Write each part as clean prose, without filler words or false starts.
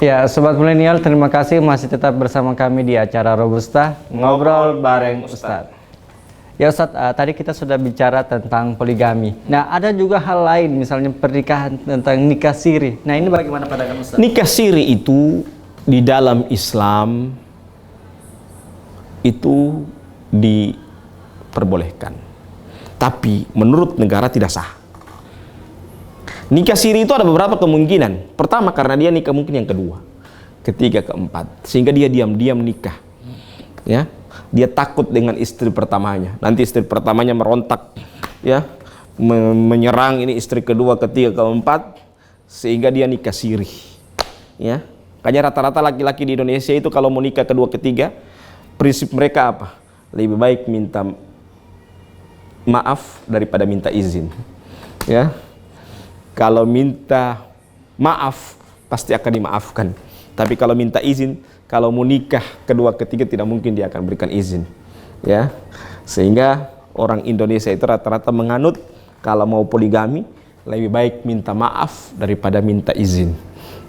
Ya, Sobat Milenial, terima kasih masih tetap bersama kami di acara Robusta Ngobrol Bareng Ustadz. Ya Ustadz, tadi kita sudah bicara tentang poligami. Nah, ada juga hal lain, misalnya pernikahan tentang nikah siri. Nah, ini bagaimana pandangan Ustadz? Nikah siri itu di dalam Islam itu diperbolehkan, tapi menurut negara tidak sah. Nikah siri itu ada beberapa kemungkinan. Pertama, karena dia nikah mungkin yang kedua, ketiga, keempat, sehingga dia diam-diam nikah. Ya, dia takut dengan istri pertamanya. Nanti istri pertamanya merontak, ya, menyerang ini istri kedua, ketiga, keempat, sehingga dia nikah siri. Ya, makanya rata-rata laki-laki di Indonesia itu kalau mau nikah kedua, ketiga, prinsip mereka apa? Lebih baik minta maaf daripada minta izin. Ya. Kalau minta maaf pasti akan dimaafkan, tapi kalau minta izin, kalau mau nikah kedua ketiga tidak mungkin dia akan berikan izin, ya. Sehingga orang Indonesia itu rata-rata menganut kalau mau poligami lebih baik minta maaf daripada minta izin,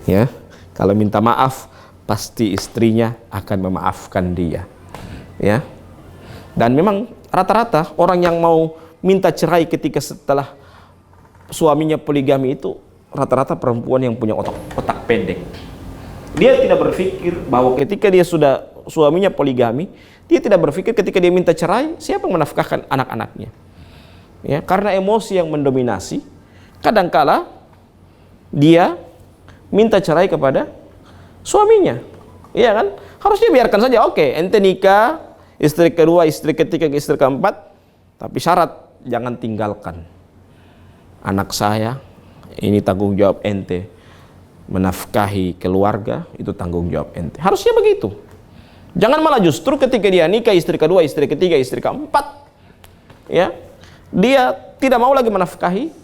ya. Kalau minta maaf pasti istrinya akan memaafkan dia, ya. Dan memang rata-rata orang yang mau minta cerai ketika setelah suaminya poligami itu rata-rata perempuan yang punya otak pendek. Dia tidak berpikir bahwa ketika dia sudah suaminya poligami, dia tidak berpikir ketika dia minta cerai siapa yang menafkahkan anak-anaknya. Ya, karena emosi yang mendominasi, kadangkala dia minta cerai kepada suaminya. Iya kan? Harusnya biarkan saja, oke, ente nikah istri kedua, istri ketiga, istri keempat, tapi syarat jangan tinggalkan anak saya, ini tanggung jawab ente. Menafkahi keluarga itu tanggung jawab ente. Harusnya begitu. Jangan malah justru ketika dia nikah istri kedua, istri ketiga, istri keempat, ya, dia tidak mau lagi menafkahi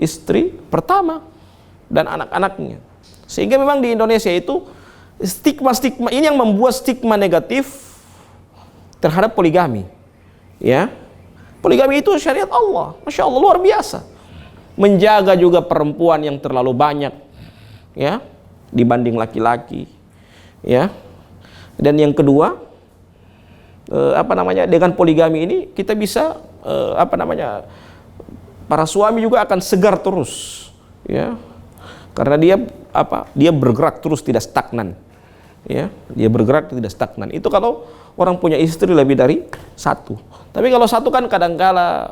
istri pertama dan anak-anaknya. Sehingga memang di Indonesia itu stigma-stigma ini yang membuat stigma negatif terhadap poligami. Ya. Poligami itu syariat Allah, Masya Allah, luar biasa. Menjaga juga perempuan yang terlalu banyak, ya, dibanding laki-laki, ya. Dan yang kedua, dengan poligami ini kita bisa, para suami juga akan segar terus, ya, karena dia bergerak terus, tidak stagnan, ya, dia bergerak tidak stagnan. Itu kalau orang punya istri lebih dari satu. Tapi kalau satu kan kadangkala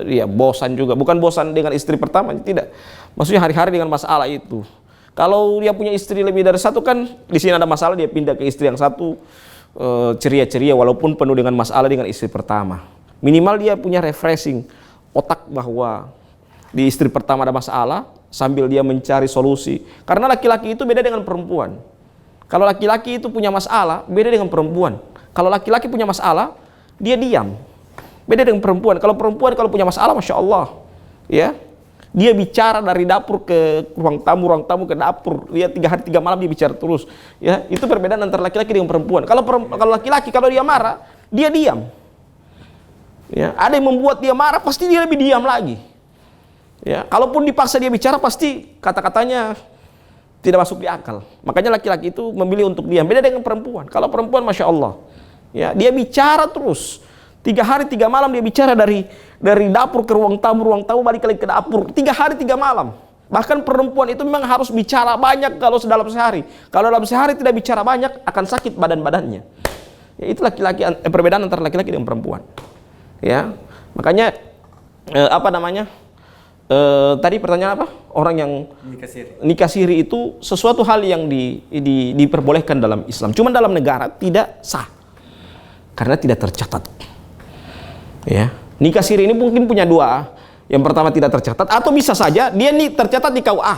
dia bosan juga. Bukan bosan dengan istri pertama, tidak. Maksudnya hari-hari dengan masalah itu. Kalau dia punya istri lebih dari satu kan di sini ada masalah, dia pindah ke istri yang satu ceria-ceria walaupun penuh dengan masalah dengan istri pertama. Minimal dia punya refreshing otak bahwa di istri pertama ada masalah sambil dia mencari solusi. Karena laki-laki itu beda dengan perempuan. Kalau laki-laki itu punya masalah beda dengan perempuan. Kalau laki-laki punya masalah dia diam, beda dengan perempuan. Kalau perempuan kalau punya masalah, Masya Allah, ya, dia bicara dari dapur ke ruang tamu ke dapur. Dia 3 hari 3 malam dia bicara terus. Ya, itu perbedaan antara laki-laki dengan perempuan. Kalau laki-laki kalau dia marah, dia diam. Ya, ada yang membuat dia marah, pasti dia lebih diam lagi. Ya, kalaupun dipaksa dia bicara, pasti kata-katanya tidak masuk di akal. Makanya laki-laki itu memilih untuk diam. Beda dengan perempuan. Kalau perempuan, Masya Allah, ya, dia bicara terus. 3 hari 3 malam dia bicara dari dapur ke ruang tamu balik lagi ke dapur. 3 hari 3 malam. Bahkan perempuan itu memang harus bicara banyak kalau dalam sehari. Kalau dalam sehari tidak bicara banyak akan sakit badannya. Ya, itu perbedaan antara laki-laki dengan perempuan. Ya, makanya tadi pertanyaan apa? Orang yang nikah siri itu sesuatu hal yang diperbolehkan dalam Islam. Cuma dalam negara tidak sah. Karena tidak tercatat. Ya, nikah siri ini mungkin punya dua. Yang pertama tidak tercatat, atau bisa saja dia tercatat di KUA,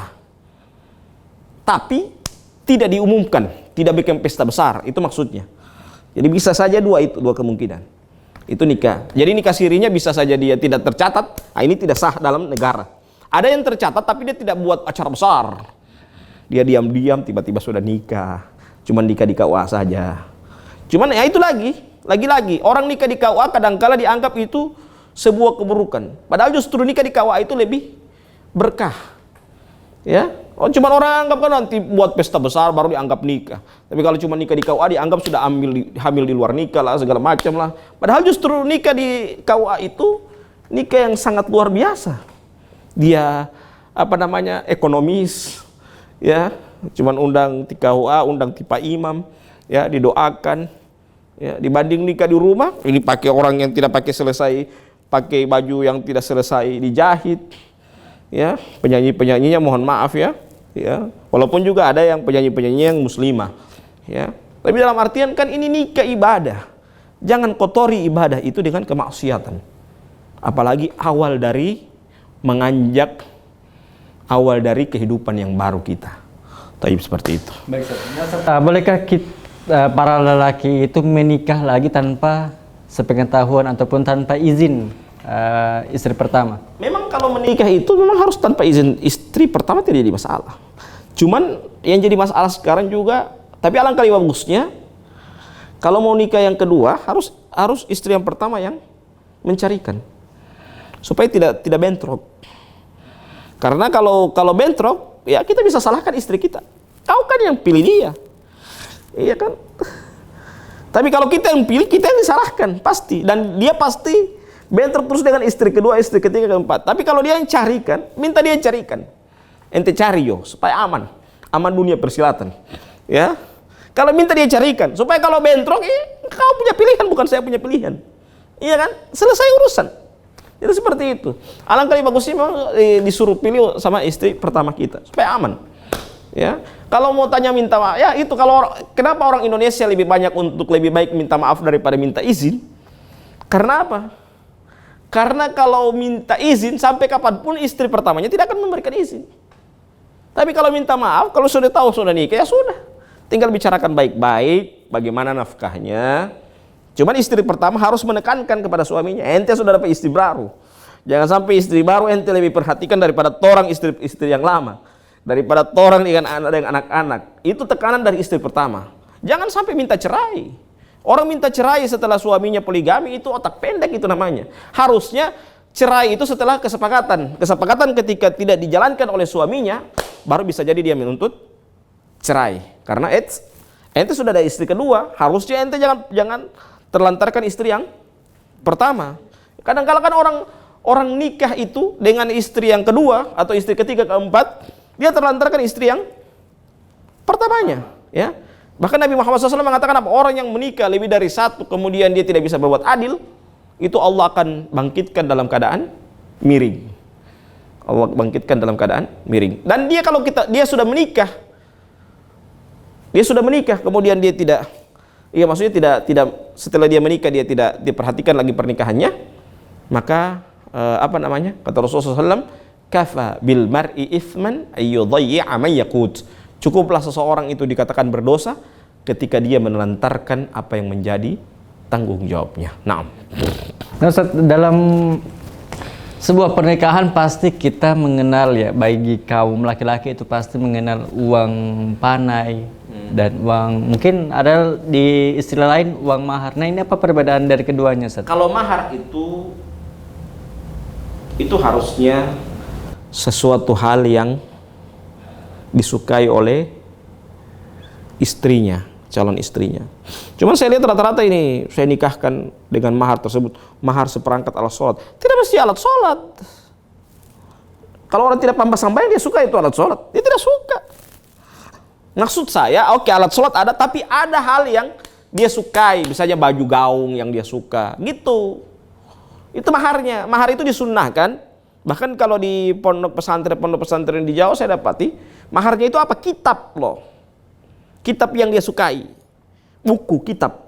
tapi tidak diumumkan, tidak bikin pesta besar. Itu maksudnya. Jadi bisa saja dua kemungkinan. Itu nikah. Jadi nikah sirinya bisa saja dia tidak tercatat. Nah, ini tidak sah dalam negara. Ada yang tercatat tapi dia tidak buat acara besar. Dia diam-diam tiba-tiba sudah nikah. Cuman nikah di KUA saja. Cuman ya itu lagi-lagi orang nikah di KUA kadangkala dianggap itu sebuah keburukan. Padahal justru nikah di KUA itu lebih berkah. Ya, Oh, cuma orang anggap kan nanti buat pesta besar baru dianggap nikah. Tapi kalau cuma nikah di KUA dianggap sudah hamil di luar nikah lah, segala macam lah. Padahal justru nikah di KUA itu nikah yang sangat luar biasa. Dia ekonomis, ya. Cuman undang di KUA, undang di Pak Imam, ya, didoakan. Ya, dibanding nikah di rumah, ini pakai orang yang tidak pakai baju yang tidak selesai dijahit. Ya, penyanyi-penyanyinya mohon maaf ya. Ya, walaupun juga ada yang penyanyi-penyanyi yang muslimah. Ya. Tapi dalam artian kan ini nikah ibadah. Jangan kotori ibadah itu dengan kemaksiatan. Apalagi awal dari kehidupan yang baru kita. Taib seperti itu. Baik, bolehkah para lelaki itu menikah lagi tanpa sepengetahuan ataupun tanpa izin istri pertama? Memang kalau menikah itu memang harus tanpa izin istri pertama, tidak jadi masalah. Cuman yang jadi masalah sekarang juga, tapi alangkah lebih bagusnya kalau mau nikah yang kedua harus istri yang pertama yang mencarikan, supaya tidak bentrok. Karena kalau bentrok, ya kita bisa salahkan istri kita. Kau kan yang pilih dia. Iya kan? Tapi kalau kita yang pilih, kita yang disalahkan pasti, dan dia pasti bentrok terus dengan istri kedua, istri ketiga, keempat. Tapi kalau dia yang carikan, minta dia yang carikan. Ente cari supaya aman dunia persilatan. Ya, kalau minta dia carikan, supaya kalau bentrok, kau punya pilihan bukan saya punya pilihan. Iya kan? Selesai urusan. Jadi seperti itu. Alangkah lebih bagusnya memang disuruh pilih sama istri pertama kita supaya aman. Ya, kalau mau tanya minta maaf, ya itu kenapa orang Indonesia lebih baik minta maaf daripada minta izin? Karena apa? Karena kalau minta izin sampai kapanpun istri pertamanya tidak akan memberikan izin. Tapi kalau minta maaf, kalau sudah tahu sudah nikah, ya sudah, tinggal bicarakan baik-baik bagaimana nafkahnya. Cuman istri pertama harus menekankan kepada suaminya, ente sudah dapat istri baru. Jangan sampai istri baru ente lebih perhatikan daripada torang istri yang lama. Daripada torang dengan anak-anak. Itu tekanan dari istri pertama. Jangan sampai minta cerai. Orang minta cerai setelah suaminya poligami itu otak pendek itu namanya. Harusnya cerai itu setelah kesepakatan. Kesepakatan ketika tidak dijalankan oleh suaminya, baru bisa jadi dia menuntut cerai. Karena ente sudah ada istri kedua, harusnya ente jangan terlantarkan istri yang pertama. Kadang-kadang kan orang nikah itu dengan istri yang kedua atau istri ketiga, keempat, dia terlantarkan istri yang pertamanya, ya. Bahkan Nabi Muhammad SAW mengatakan apa? Orang yang menikah lebih dari satu kemudian dia tidak bisa berbuat adil, itu Allah akan bangkitkan dalam keadaan miring. Allah bangkitkan dalam keadaan miring. Dan dia dia sudah menikah, kemudian dia tidak, tidak setelah dia menikah dia tidak diperhatikan lagi pernikahannya, maka kata Rasulullah SAW, kafa bil mar'i ithman ayyudhayyi'a man yaqut. Cukuplah seseorang itu dikatakan berdosa ketika dia menelantarkan apa yang menjadi tanggung jawabnya. Naam. Nah, Ustaz, dalam sebuah pernikahan pasti kita mengenal, ya, bagi kaum laki-laki itu pasti mengenal uang panai dan uang, mungkin ada di istilah lain uang mahar. Nah, ini apa perbedaan dari keduanya, Ustaz? Kalau mahar itu harusnya sesuatu hal yang disukai oleh istrinya, calon istrinya. Cuman saya lihat rata-rata ini, saya nikahkan dengan mahar tersebut, mahar seperangkat alat sholat. Tidak mesti alat sholat. Kalau orang tidak paham sampai dia suka itu alat sholat, dia tidak suka. Maksud saya, oke, alat sholat ada, tapi ada hal yang dia sukai, misalnya baju gaung yang dia suka, gitu. Itu maharnya. Mahar itu disunnahkan. Bahkan kalau di pondok pesantren di Jawa saya dapati, maharnya itu apa? Kitab loh. Kitab yang dia sukai. Buku, kitab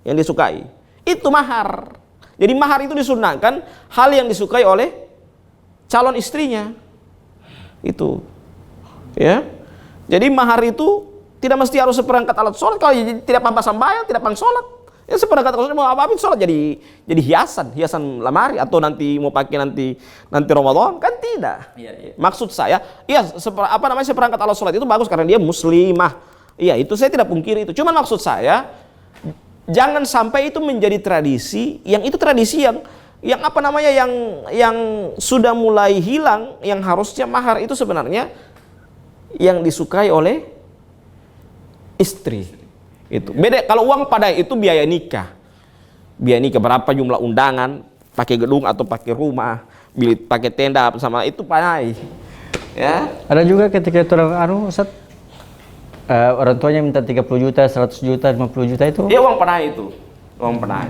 yang dia sukai. Itu mahar. Jadi mahar itu disunnahkan hal yang disukai oleh calon istrinya. Itu. Ya. Jadi mahar itu tidak mesti harus seperangkat alat sholat. Kalau tidak paham sembahyang, tidak paham sholat, ya seperangkat alat sholat mau apa-apa sholat jadi hiasan lemari, atau nanti mau pakai nanti Ramadan, kan tidak. Iya. Maksud saya, seperangkat alat sholat itu bagus karena dia muslimah. Iya, itu saya tidak pungkiri itu. Cuman maksud saya, jangan sampai itu menjadi tradisi yang yang sudah mulai hilang, yang harusnya mahar itu sebenarnya yang disukai oleh istri. Itu beda. Kalau uang padai itu biaya nikah. Biaya nikah berapa jumlah undangan, pakai gedung atau pakai rumah, pakai tenda sama itu padai. Ya. Ada juga ketika itu Ustaz, orang tuanya minta 30 juta, 100 juta, 50 juta itu. Iya, uang panai itu. Uang panai.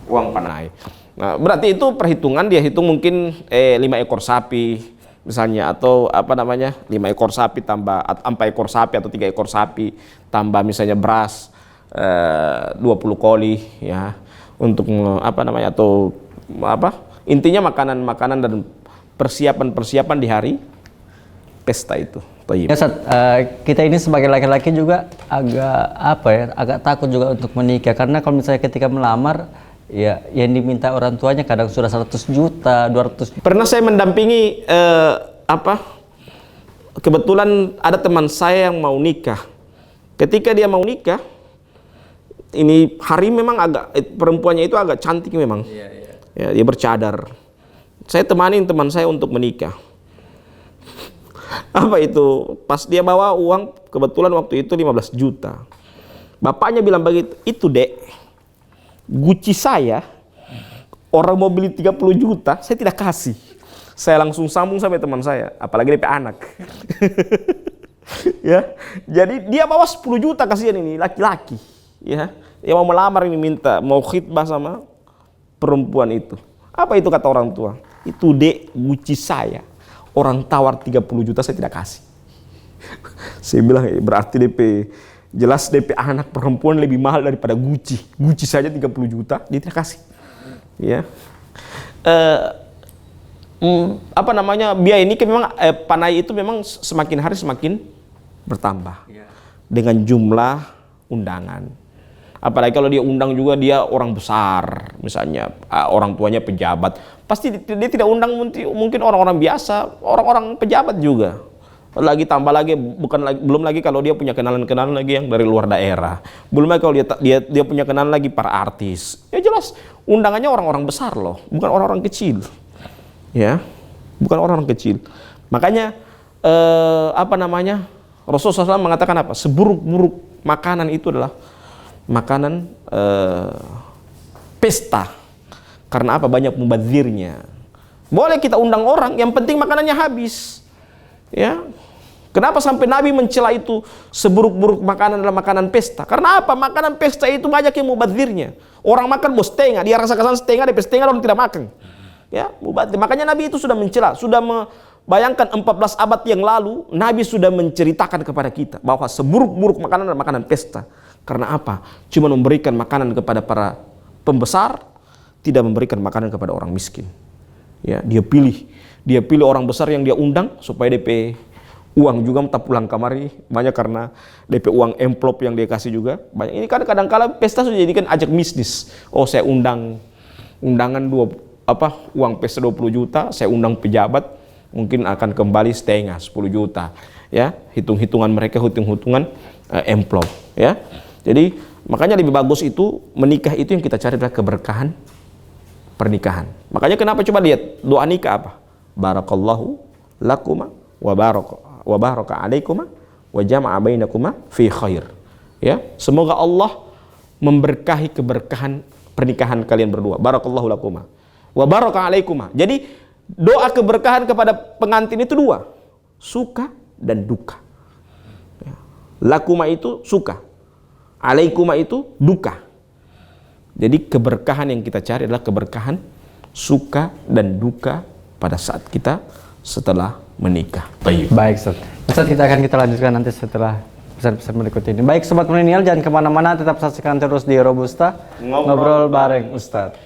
Uang panai. Nah, berarti itu perhitungan dia hitung mungkin 5 ekor sapi misalnya, atau apa namanya, 5 ekor sapi tambah 4 ekor sapi atau 3 ekor sapi tambah misalnya beras 20 koli ya, untuk apa namanya, atau apa, intinya makanan-makanan dan persiapan-persiapan di hari pesta itu. Ya Ustaz, kita ini sebagai laki-laki juga agak takut juga untuk menikah, karena kalau misalnya ketika melamar ya yang diminta orang tuanya kadang sudah 100 juta, 200 juta. Pernah saya mendampingi kebetulan ada teman saya yang mau nikah. Ketika dia mau nikah, ini hari memang perempuannya itu agak cantik memang. Ya, dia bercadar. Saya temanin teman saya untuk menikah. Apa itu? Pas dia bawa uang, kebetulan waktu itu 15 juta. Bapaknya bilang begitu, "Itu Dek, Gucci saya, orang mau beli 30 juta, saya tidak kasih." Saya langsung sambung sampai teman saya, apalagi DP anak. Ya, jadi dia bawa 10 juta, kasihan ini laki-laki. Ya, yang mau melamar ini minta, mau khitbah sama perempuan itu. Apa itu kata orang tua? "Itu Dek, Gucci saya, orang tawar 30 juta saya tidak kasih." Saya bilang, berarti jelas DP anak perempuan lebih mahal daripada Gucci. Gucci saja 30 juta, dia tidak kasih. Ya. Apa namanya, biaya ini memang panai itu memang semakin hari semakin bertambah. Dengan jumlah undangan. Apalagi kalau dia undang juga dia orang besar, misalnya orang tuanya pejabat, pasti dia tidak undang mungkin orang-orang biasa, orang-orang pejabat juga. Tambah lagi belum lagi kalau dia punya kenalan-kenalan lagi yang dari luar daerah. Belum lagi kalau dia punya kenalan lagi para artis. Ya jelas undangannya orang-orang besar loh, bukan orang-orang kecil. Ya. Bukan orang-orang kecil. Makanya apa namanya? Rasulullah SAW mengatakan apa? Seburuk-buruk makanan itu adalah makanan pesta. Karena apa? Banyak mubadzirnya. Boleh kita undang orang, yang penting makanannya habis. Ya. Kenapa sampai Nabi mencela itu seburuk-buruk makanan adalah makanan pesta? Karena apa? Makanan pesta itu banyak yang mubadzirnya. Orang makan bos setengah, dia rasa setengah, dia setengah orang tidak makan. Ya, mubadzir. Makanya Nabi itu sudah mencela, sudah bayangkan 14 abad yang lalu Nabi sudah menceritakan kepada kita bahwa seburuk-buruk makanan adalah makanan pesta. Karena apa? Cuma memberikan makanan kepada para pembesar, tidak memberikan makanan kepada orang miskin. Ya, dia pilih orang besar yang dia undang supaya DP uang juga minta pulang kamari banyak, karena DP uang amplop yang dia kasih juga banyak. Ini kan kadang-kala pesta sudah jadikan ajak bisnis. Oh, saya undangan uang pesta 20 juta, saya undang pejabat mungkin akan kembali setengah 10 juta. Ya, hitung-hitungan mereka, hitung-hitungan amplop, ya. Jadi makanya lebih bagus itu menikah itu yang kita cari adalah keberkahan pernikahan. Makanya kenapa, coba lihat doa nikah apa? Barakallahu lakuma wa baraka alaikuma wa jama'a bainakuma fi khair. Ya, semoga Allah memberkahi keberkahan pernikahan kalian berdua. Barakallahu lakuma wa baraka alaikuma. Jadi doa keberkahan kepada pengantin itu dua, suka dan duka. Ya. Lakuma itu suka, alaikuma itu duka. Jadi keberkahan yang kita cari adalah keberkahan suka dan duka pada saat kita setelah menikah. Baik, Ustaz, kita akan lanjutkan nanti setelah pesan-pesan berikut ini. Baik, Sobat Milenial, jangan kemana-mana, tetap saksikan terus di Robusta, ngobrol bareng Ustaz.